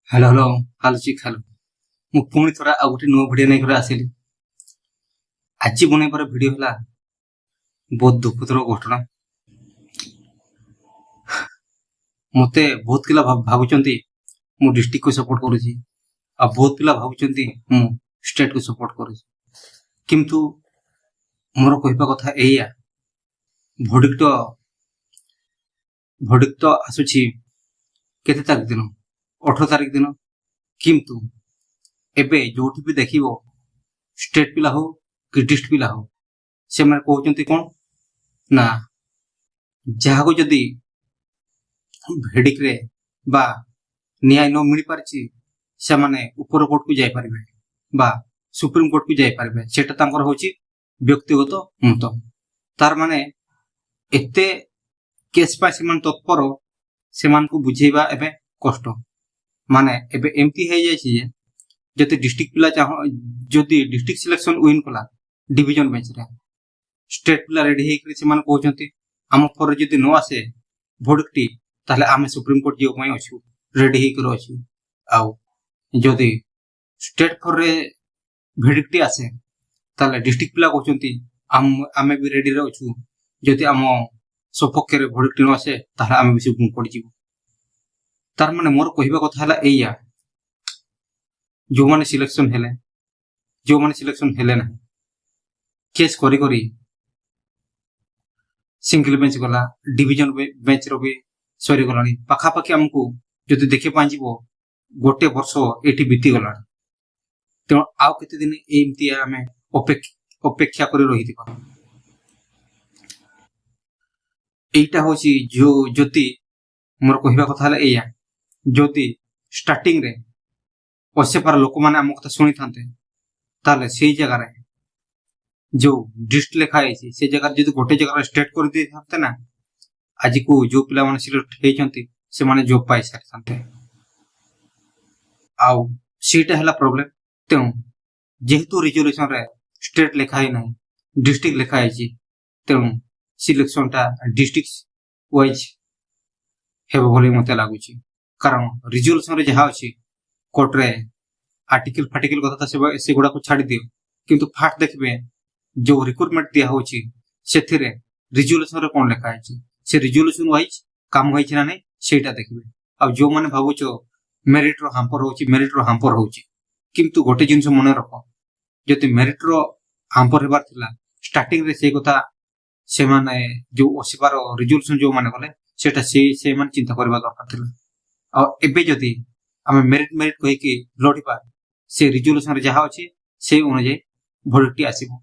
Hello hello हाल चिक hello मु पुणी थोड़ा आ गोटे नुआ भिडियो नहीं आसिली आज बन भिडियो है बहुत दुखतर घटना मते बहुत पिला भावुंट मु डिस्ट्रिक्ट को सपोर्ट करुच्ची आ बहुत पिला भावुंट मु स्टेट को सपोर्ट करुच्ची किंतु मोर कहवा कथा एया भर्डिक्ट भर्डिक्ट आसुची केते तारीख दिन 18 तारीख दिन किंतु एबे जोठी भी देखिबो स्टेट पिला हो कि डिस्ट्रिक्ट पिला हो से माने कहउचंती कोन ना जहा को जदी भेडिक रे बा न्याय न मिल पारची से माने ऊपर कोर्ट को जाय पारबे बा सुप्रीम कोर्ट को जाय पारबे सेटा तांकर होची व्यक्तिगत मत तार माने एते केस पा सेमान तत्पर सेमान को बुझेबा एबे कष्ट माने एबे एमती हे जाय छी जति डिस्ट्रिक्ट पिला चाह जति डिस्ट्रिक्ट सिलेक्शन विन कला डिवीजन बेंच रे स्टेट पिला रेडी हे से मान कहउचंती हम फर जति न आसे भोडकटी ताले आमे सुप्रीम कोर्ट जे पय अछु रेडी हे करो अछु आउ जति स्टेट फर रे भेडकटी आसे ताले डिस्ट्रिक्ट पिला कहउचंती आमे भी रेडी रे अछु जति हम सपक्ष रे भोडकटी न आसे ताले आमे भी सुप्रीम कोर्ट जीवो तार माने मोर कहबा कथा हला एया जो माने सिलेक्शन हेले ना केस करी करी सिंगल बेंच गला डिवीजन बेंच रो भी सरी गलानी पाखा पाखी हमको जदि देखे पांजिबो गोटे वर्ष एठी बीती गला तेणु आउ केते दिन एमती आमे अपेक्षा करी रहिथिबा एटा होची जो जति मोर कहबा कथा हला एया जदि स्टार्टिंग रे पछे पार लोक माने हम कथा सुनी थांते ताले सेही जगह रे जो डिस्ट लिखा है से जगह जदि गोटे जगह स्टेट कर दे थांते ना आज को जो पिला माने सिलेक्ट हे छंती से माने जॉब पाई सार थांते आउ सीटा हला प्रॉब्लम तेणु जेहेतु रिजोल्यूशन रे स्टेट लिखा है नहीं डिस्ट्रिक्ट लिखा है तेणु सिलेक्शन टा डिस्ट्रिक्ट वाइज हेबो बोली मते लागुची कारण रिजोल्यूशन रे जहा अछि कोर्ट रे आर्टिकल फार्टिकल कथा से गुडा को छाड़ी दियो किंतु फाट देखबे जो रिक्रूटमेंट दिया होची सेथिरे रिजोल्यूशन रे कोन लिखा है से रिजोल्यूशन वाइज काम होई ना नहीं सेटा देखबे अब जो माने भाबुचो मेरिट रो हाम्पर होची किंतु गोटे जिंस मन रखो जति मेरिट रो हाम्पर हेबार थिला स्टार्टिंग रे से कथा से माने जो ओसिबार रिजोल्यूशन जो माने गले सेटा से माने चिंता करबा दरकार थिला आ एबे जति आमे मेरिट कहि कि लढिबा से रिजोल्यूशन रे जहा अछि से अनुसार भोडटी आसीबो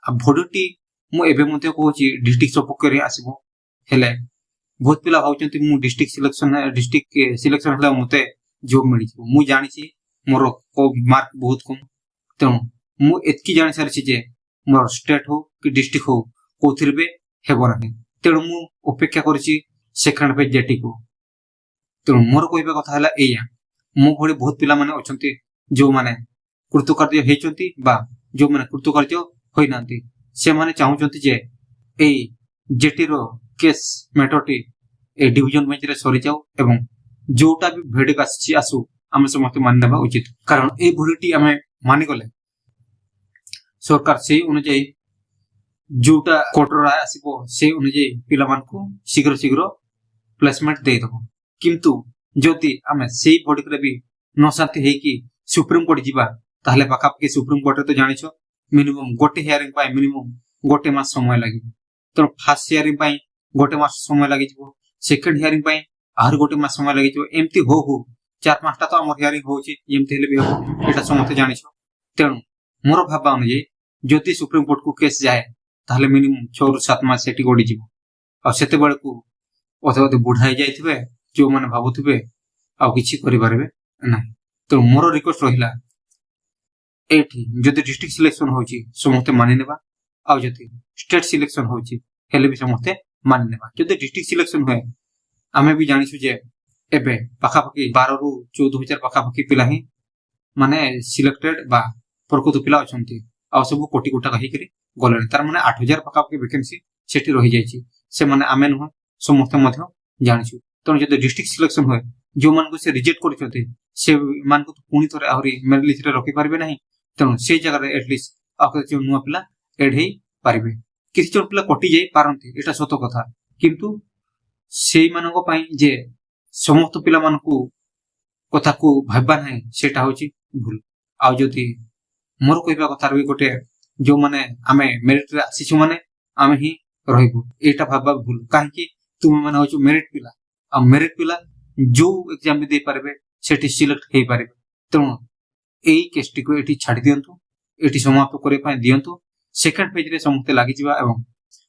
आ भोडटी मु एबे मते कहूची डिस्ट्रिक्ट सपोर्ट करे आसीबो हेले बहुत पिला भाउचंती मु डिस्ट्रिक्ट सिलेक्शन हला मते जॉब मिली मु जानि छी मोर को मार्क बहुत कम तेणु मु एतकी जानि सारि छी जे मोर स्टेट हो कि डिस्ट्रिक्ट हो कोथिरबे हेबो नाही तेणु मु अपेक्षा करछि सेकंड पे जेटी को तेणु मोर कहबा कथा हला एया मो भली बहुत पिला माने अछंती जो माने कृतकार्य हेचंती बा जो माने कृतकार्य होई नांती से माने चाहउचंती जे ए जेटी रो केस मैटरटी ए डिवीजन बेंच रे सरी जाऊ एवं जोटा भी भेडिक आसु हम समस्त मान देबा उचित कारण ए भुरीटी हमें मानि गले सरकार से अनुଯାयी जोटा कोर्ट राय आसीबो से अनुଯାयी पिला मान को शीघ्र शीघ्र प्लेसमेंट दे दबो किंतु जदि आमे सेही बॉडी रे भी न शांति हे कि सुप्रीम कोर्ट जीवा ताहले पाखा के सुप्रीम कोर्ट रे तो जानिछो मिनिमम गोटे हियरिंग पाए मिनिमम गोटे मास समय लागिबो तो फर्स्ट हियरिंग पाए गोटे मास समय लागि जिवो सेकंड हियरिंग पाए आर गोटे मास समय लागि जिवो एम्ति हो चार पांचटा तो हमर हियरिंग होची एम्ति हेले भी हो एटा समते जानिछो तेणु मोर भाबा अनुଯାयी जदि सुप्रीम कोर्ट को केस जाए ताहले मिनिमम 6 ରୁ 7 मास सेठी गोडी जिवो आ सेते बेल को अथवा बुढाई जाइथिबे जो माने भाबुथिबे आ किछि करि पारबे नाही तो मोर रिक्वेस्ट रहिला एठी जदि डिस्ट्रिक्ट सिलेक्शन होची समते मानि नेबा आ जदि स्टेट सिलेक्शन होची हेले भी समते मानि नेबा जदि डिस्ट्रिक्ट सिलेक्शन होय आमे भी जानिछु जे एबे पाखा पाखी 12 ରୁ 14000 पाखा पाखी पिला ही माने सिलेक्टेड बा प्रकृत पिला अछंती आ सब कोटी कोटा कहि करी गलनी तार माने 8000 पाखा पाखी वैकेंसी सेठी रहि जायछि से माने आमे न समते मध्य जानिछु तो जदि डिस्ट्रिक्ट सिलेक्शन होय ଯୋଉମାନଙ୍କୁ ସେ ରିଜେକ୍ଟ କରିଛନ୍ତି ସେମାନଙ୍କୁ ପୁଣି ଥରେ ଆହୁରି ମେରିଟ୍ ଲିଷ୍ଟରେ ରଖିପାରିବେ ନାହିଁ। ତେଣୁ ସେଇ ଜାଗାରେ ଏଟଲିଷ୍ଟ ଆଉ କିଛି ନୂଆ ପିଲା ଏଡ୍ ହେଇପାରିବେ। କିଛି ଜଣ ପିଲା କଟି ଯାଇ ପାରନ୍ତି, ଏଇଟା ସତ କଥା, କିନ୍ତୁ ସେଇମାନଙ୍କ ପାଇଁ ଯେ ସମସ୍ତ ପିଲାମାନଙ୍କୁ କଥାକୁ ଭାବିବା ନାହିଁ ସେଇଟା ହଉଛି ଭୁଲ। ଆଉ ଯଦି ମୋର କହିବା କଥା ବି ଗୋଟେ, ଯୋଉମାନେ ଆମେ ମେରିଟ୍ରେ ଆସିଛୁ ମାନେ ଆମେ ହିଁ ରହିବୁ, ଏଇଟା ଭାବିବା ଭୁଲ। କାହିଁକି? ତୁମେ ମାନେ ହଉଛ ମେରିଟ୍ ପିଲା, ଆଉ ମେରିଟ୍ ପିଲା ଯୋଉ ଏକ୍ଜାମ ବି ଦେଇପାରିବେ ସେଠି ସିଲେକ୍ଟ ହେଇପାରିବେ। ତେଣୁ ଏଇ କେସଟିକୁ ଏଠି ଛାଡି ଦିଅନ୍ତୁ, ଏଠି ସମାପ୍ତ କରିବା ପାଇଁ ଦିଅନ୍ତୁ। ସେକେଣ୍ଡ ପେଜରେ ସମସ୍ତେ ଲାଗିଯିବା ଏବଂ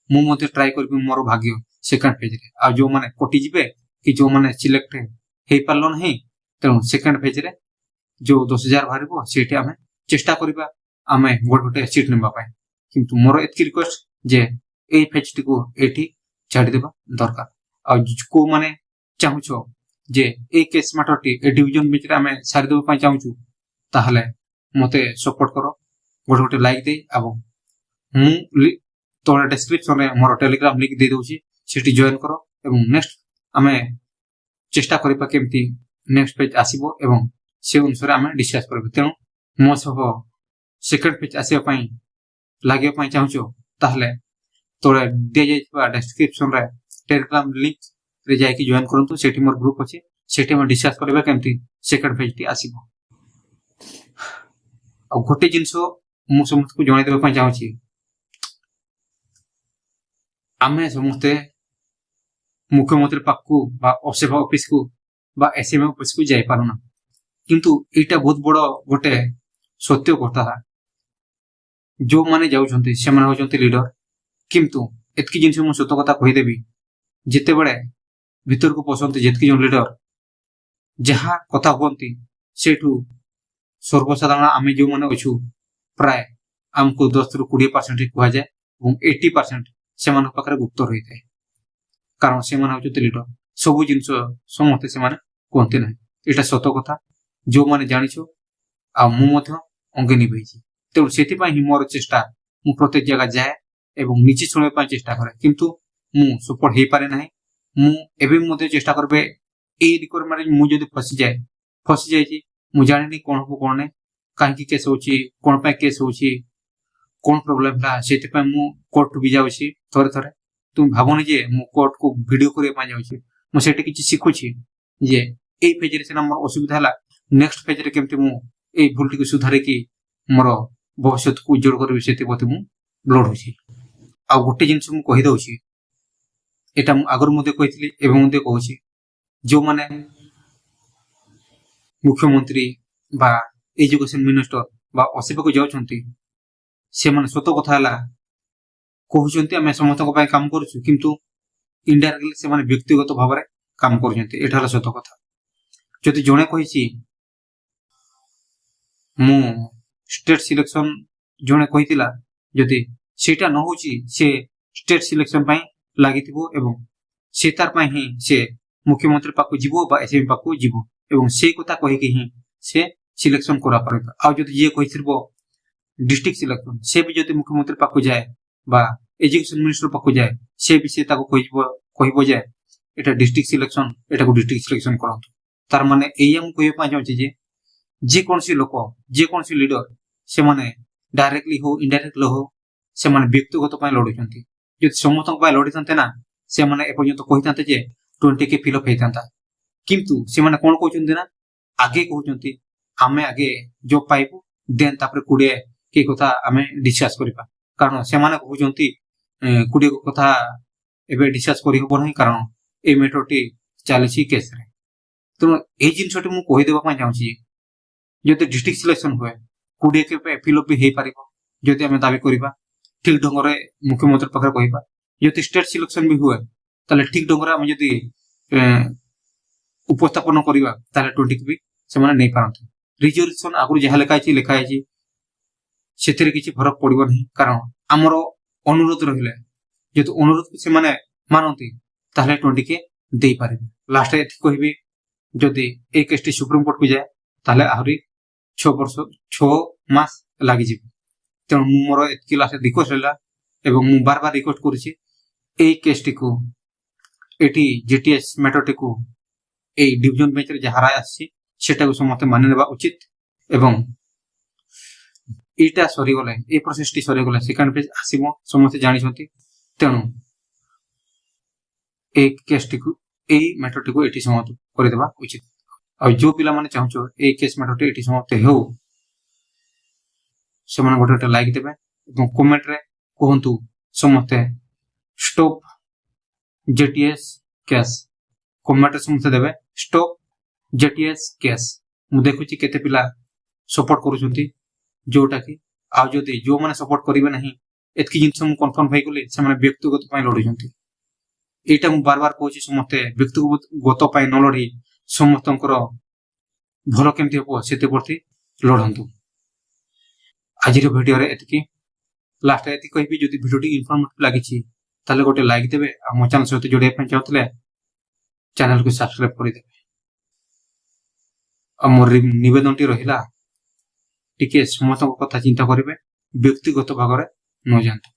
ମୁଁ ମଧ୍ୟ ଟ୍ରାଏ କରିବି ମୋର ଭାଗ୍ୟ ସେକେଣ୍ଡ ପେଜରେ। ଆଉ ଯୋଉମାନେ କଟିଯିବେ କି ଯୋଉମାନେ ସିଲେକ୍ଟ ହେଇପାରିଲ ନାହିଁ, ତେଣୁ ସେକେଣ୍ଡ ପେଜରେ ଯୋଉ 10,000 ବାହାରିବ ସେଇଠି ଆମେ ଚେଷ୍ଟା କରିବା ଆମେ ଗୋଟେ ସିଟ୍ ନେବା ପାଇଁ। କିନ୍ତୁ ମୋର ଏତିକି ରିକ୍ୱେଷ୍ଟ ଯେ ଏଇ ପେଜଟିକୁ ଏଠି ଛାଡ଼ିଦେବା ଦରକାର। ଆଉ କୋଉମାନେ ଚାହୁଁଛ ଯେ ଏଇ କେସ୍ ମ୍ୟାଟରଟି ଏ ଡିଭିଜନ ଭିତରେ ଆମେ ସାରିଦେବା ପାଇଁ ଚାହୁଁଛୁ, ତାହେଲେ ମତେ ସପୋର୍ଟ କର ଗୋଟେ ଲାଇକ୍ ଦେଇ, ଏବଂ ମୁଁ ତଳେ ଡେସ୍କ୍ରିପସନରେ ମୋର ଟେଲିଗ୍ରାମ ଲିଙ୍କ ଦେଇଦେଉଛି, ସେଠି ଜଏନ୍ କର ଏବଂ ନେକ୍ସଟ ଆମେ ଚେଷ୍ଟା କରିବା କେମିତି ନେକ୍ସଟ ପେଜ ଆସିବ ଏବଂ ସେ ଅନୁସାରେ ଆମେ ଡିସ୍କସ କରିବା। ତେଣୁ ମୋ ସହ ସେକେଣ୍ଡ ପେଜ ଆସିବା ପାଇଁ ଲାଗିବା ପାଇଁ ଚାହୁଁଛ, ତାହେଲେ ତଳେ ଦିଆଯାଇଥିବା ଡେସ୍କ୍ରିପସନରେ ଟେଲିଗ୍ରାମ ଲିଙ୍କରେ ଯାଇକି ଜଏନ୍ କରନ୍ତୁ। ସେଠି ମୋର ଗ୍ରୁପ ଅଛି, ସେଠି ଆମେ ଡିସ୍କସ କରିବା କେମିତି ସେକେଣ୍ଡ ପେଜଟି ଆସିବ। ଆଉ ଗୋଟେ ଜିନିଷ ମୁଁ ସମସ୍ତଙ୍କୁ ଜଣାଇଦେବା ପାଇଁ ଚାହୁଁଛି, ଆମେ ସମସ୍ତେ ମୁଖ୍ୟମନ୍ତ୍ରୀ ପାଖକୁ ବା ଅସେଫା ଅଫିସକୁ ବା ଏସଏମଏ ଅଫିସକୁ ଯାଇପାରୁନା, କିନ୍ତୁ ଏଇଟା ବହୁତ ବଡ ଗୋଟେ ସତ୍ୟ କଥା। ଯୋଉମାନେ ଯାଉଛନ୍ତି ସେମାନେ ହଉଛନ୍ତି ଲିଡର, କିନ୍ତୁ ଏତିକି ଜିନିଷ ମୁଁ ସତ କଥା କହିଦେବି, ଯେତେବେଳେ ଭିତରକୁ ପଶନ୍ତି ଯେତିକି ଜଣ ଲିଡର ଯାହା କଥା ହୁଅନ୍ତି, ସେଇଠୁ ସର୍ବସାଧାରଣ ଆମେ ଯୋଉମାନେ ଅଛୁ ପ୍ରାୟ ଆମକୁ 10-20% କୁହାଯାଏ ଏବଂ 80% ସେମାନଙ୍କ ପାଖରେ ଗୁପ୍ତ ରହିଥାଏ। କାରଣ ସେମାନେ ହଉଛନ୍ତି ଲିଡର, ସବୁ ଜିନିଷ ସମସ୍ତେ ସେମାନେ କୁହନ୍ତି ନାହିଁ, ଏଇଟା ସତ କଥା। ଯୋଉମାନେ ଜାଣିଛ ଆଉ ମୁଁ ମଧ୍ୟ ଅଙ୍ଗେ ନିଭେଇଛି। ତେଣୁ ସେଥିପାଇଁ ହିଁ ମୋର ଚେଷ୍ଟା, ମୁଁ ପ୍ରତ୍ୟେକ ଜାଗା ଯାଏ ଏବଂ ନିଜେ ଶୁଣିବା ପାଇଁ ଚେଷ୍ଟା କରେ, କିନ୍ତୁ ମୁଁ ସଫଳ ହେଇପାରେ ନାହିଁ। ମୁଁ ଏବେ ମଧ୍ୟ ଚେଷ୍ଟା କରିବେ ଏଇ ରିକ୍ୱାରମେଣ୍ଟ ମୁଁ ଯଦି ଫସିଯାଇଛି, ମୁଁ ଜାଣିନି କଣ ହବ କଣ ନାହିଁ, କାହିଁକି କେସ୍ ହଉଛି, କଣ ପାଇଁ କେସ୍ ହଉଛି, କଣ ପ୍ରୋବ୍ଲେମ ହେଲା, ସେଥିପାଇଁ ମୁଁ କୋର୍ଟକୁ ବି ଯାଉଛି ଥରେ ଥରେ। ତୁମେ ଭାବୁନି ଯେ ମୁଁ କୋର୍ଟକୁ ଭିଡିଓ କରିବା ପାଇଁ ଯାଉଛି, ମୁଁ ସେଠି କିଛି ଶିଖୁଛି ଯେ ଏଇ ପେଜରେ ସିନା ମୋର ଅସୁବିଧା ହେଲା, ନେକ୍ସଟ ପେଜରେ କେମିତି ମୁଁ ଏଇ ଭୁଲଟିକୁ ସୁଧାରିକି ମୋର ଭବିଷ୍ୟତକୁ ଉଜ୍ଜଳ କରିବି, ସେଥିପ୍ରତି ମୁଁ ଲଢୁଛି। ଆଉ ଗୋଟେ ଜିନିଷ ମୁଁ କହିଦଉଛି, ଏଟା ମୁଁ ଆଗରୁ ମଧ୍ୟ କହିଥିଲି ଏବେ ମଧ୍ୟ କହୁଛି, ଯୋଉମାନେ ମୁଖ୍ୟମନ୍ତ୍ରୀ ବା ଏଜୁକେସନ ମିନିଷ୍ଟର ବା ଅସିବାକୁ ଯାଉଛନ୍ତି, ସେମାନେ ସତ କଥା ହେଲା କହୁଛନ୍ତି ଆମେ ସମସ୍ତଙ୍କ ପାଇଁ କାମ କରୁଛୁ, କିନ୍ତୁ ଇନଡାଇରେକ୍ଟଲି ସେମାନେ ବ୍ୟକ୍ତିଗତ ଭାବରେ କାମ କରୁଛନ୍ତି, ଏଟା ହେଲା ସତ କଥା। ଯଦି ଜଣେ କହିଛି ମୁଁ ଷ୍ଟେଟ ସିଲେକ୍ସନ, ଜଣେ କହିଥିଲା ଯଦି ସେଇଟା ନ ହଉଛି ସେ ଷ୍ଟେଟ ସିଲେକ୍ସନ ପାଇଁ ଲାଗିଥିବ ଏବଂ ସେ ତାର ପାଇଁ ହିଁ ସେ ମୁଖ୍ୟମନ୍ତ୍ରୀ ପାଖକୁ ଯିବ ବା ଏସଏମଏ ପାଖକୁ ଯିବ ଏବଂ ସେଇ କଥା କହିକି ହିଁ ସେ ସିଲେକ୍ସନ କରାପାରିବ। ଆଉ ଯଦି ଯିଏ କହିଥିବ डिस्ट्रिक्ट सिलेक्शन से भी जदि मुख्यमंत्री पाखु जाए बा एजुकेशन मिनिस्टर पाखु जाए से भी से ताको कहबो जे एटा डिस्ट्रिक्ट सिलेक्शन एटा को डिस्ट्रिक्ट सिलेक्शन करंतु तार माने एया हम कहबा पा जाउछि जे कोनसी लोक जे कोनसी लीडर से माने डायरेक्टली हो इनडायरेक्टली हो से माने व्यक्तिगत पय लडुचंती जदि समतक पय लडिथांते ना से माने ए पर्यंत कहिथांते जे 20 के फिल अप हेथांता किंतु से माने कोन कहउचंती ना आगे कहउचंती आमे आगे जॉब पाइबो देन तापर 20 के कथा आमे डिस्कस करिबा कारण से माने कहउचंती 20 को कथा एबे डिस्कस करि होबो नाही कारण ए मेथडटी चालिछि केस रे तो ए जिनसटी मु कहि देबा पय चाहूछि जदि डिस्ट्रिक्ट सिलेक्शन होय 20 के फिल अप भी हे पारिबो जदि आमे दाबी करिबा ठीक ढंग रे मुख्यमंत्री पकर कहिबा जदि स्टेट सिलेक्शन भी हुए ताले ठीक ढंग रे आमे जदि उपस्थापन करिबा ताले 20 भी से माने नै पारंती रिजर्वेशन आगु जहा लेखा आइछि सेथिरे किछि फरक पड़िबो नहीं कारण हमरो अनुरोध रहिले जदि अनुरोध से माने मानंती ताले 20 के देई पारिबे लास्ट एथि कहिबी जदि ए केसटी सुप्रीम कोर्ट को जाए ताले आहुरी 6 मास लागि जिवो तेणु मु मोर एथि लास्ट रिक्वेस्ट हैला एवं मु बार बार रिक्वेस्ट करूछि ए केसटी को एटी जीटीएस मैटर टी को এই ডিভিଜন বেঞ্চରେ ଯାହା ରାୟ ଆସିଛି ସେଟାକୁ ସମସ୍ତେ ମାନି ନେବା ଉଚିତ ଏବଂ ଏଇଟା ସରିଗଲେ ଏଇ ପ୍ରୋସେସଟି ସରିଗଲେ ସେକେଣ୍ଡ ଫେଜ୍ ଆସିବ ସମସ୍ତେ ଜାଣିଛନ୍ତି ତେଣୁ এই কেসটিକୁ এই ମ୍ୟାଟରଟିକୁ ଏଠି ସମାପ୍ତ କରିଦେବା ଉଚିତ ଆଉ ଯୋଉ ପିଲାମାନେ ଚାହୁଁଛ এই କେସ୍ ମ୍ୟାଟରଟି ଏଠି ସମାପ୍ତ ହେଉ ସେମାନେ ଗୋଟେ ଲାଇକ୍ ଦେବେ ଏବଂ କମେଣ୍ଟରେ କୁହନ୍ତୁ ସମସ୍ତେ ଷ୍ଟପ୍ ଜେଟିଏସ୍ କେସ୍ କମେଣ୍ଟରେ ସମସ୍ତେ ଦେବେ ଷ୍ଟପ୍ ଜେଟିଏସ୍ କେସ୍ ମୁଁ ଦେଖୁଛି କେତେ ପିଲା ସପୋର୍ଟ କରୁଛନ୍ତି ଯୋଉଟା କି ଆଉ ଯଦି ଯୋଉମାନେ ସପୋର୍ଟ କରିବେ ନାହିଁ ଏତିକି ଜିନିଷ ମୁଁ କନଫର୍ମ ହେଇଗଲି ସେମାନେ ବ୍ୟକ୍ତିଗତ ପାଇଁ ଲଢୁଛନ୍ତି ଏଇଟା ମୁଁ ବାର ବାର କହୁଛି ସମସ୍ତେ ବ୍ୟକ୍ତିଗତ ପାଇଁ ନ ଲଢି ସମସ୍ତଙ୍କର ଭଲ କେମିତି ହେବ ସେଥିପ୍ରତି ଲଢନ୍ତୁ ଆଜିର ଭିଡିଓରେ ଏତିକି ଲାଷ୍ଟ ଏତିକି କହିବି ଯଦି ଭିଡିଓଟି ଇନଫର୍ମେଟିଭ ଲାଗିଛି ତାହେଲେ ଗୋଟେ ଲାଇକ୍ ଦେବେ ଆଉ ମୋ ଚ୍ୟାନେଲ ସହିତ ଯୋଡ଼ିବା ପାଇଁ ଚାହୁଁଥିଲେ ଚ୍ୟାନେଲକୁ ସବସ୍କ୍ରାଇବ କରିଦେବେ ଆଉ ମୋର ନିବେଦନଟି ରହିଲା ଟିକେ ସମସ୍ତଙ୍କ କଥା ଚିନ୍ତା କରିବେ ବ୍ୟକ୍ତିଗତ ଭାବରେ ନ ଯାଆନ୍ତୁ